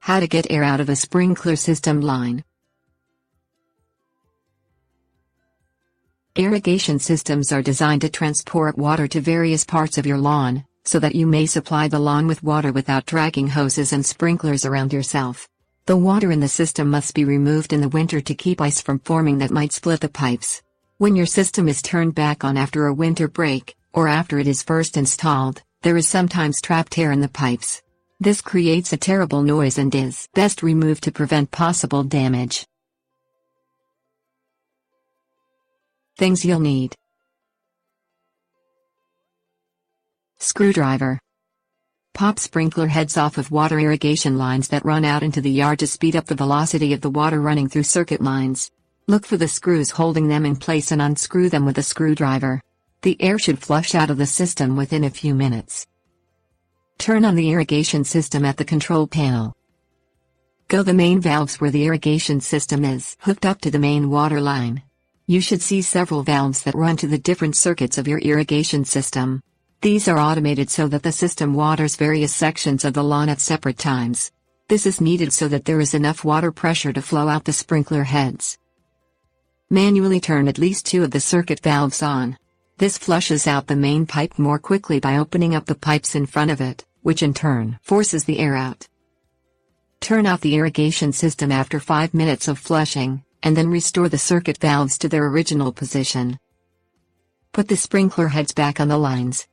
How to get air out of a sprinkler system line. Irrigation systems are designed to transport water to various parts of your lawn, so that you may supply the lawn with water without dragging hoses and sprinklers around yourself. The water in the system must be removed in the winter to keep ice from forming that might split the pipes. When your system is turned back on after a winter break, or after it is first installed, there is sometimes trapped air in the pipes. This creates a terrible noise and is best removed to prevent possible damage. Things you'll need: screwdriver. Pop sprinkler heads off of water irrigation lines that run out into the yard to speed up the velocity of the water running through circuit lines. Look for the screws holding them in place and unscrew them with a screwdriver. The air should flush out of the system within a few minutes. Turn on the irrigation system at the control panel. Go the main valves where the irrigation system is hooked up to the main water line. You should see several valves that run to the different circuits of your irrigation system. These are automated so that the system waters various sections of the lawn at separate times. This is needed so that there is enough water pressure to flow out the sprinkler heads. Manually turn at least 2 of the circuit valves on. This flushes out the main pipe more quickly by opening up the pipes in front of it, which in turn forces the air out. Turn off the irrigation system after 5 minutes of flushing, and then restore the circuit valves to their original position. Put the sprinkler heads back on the lines.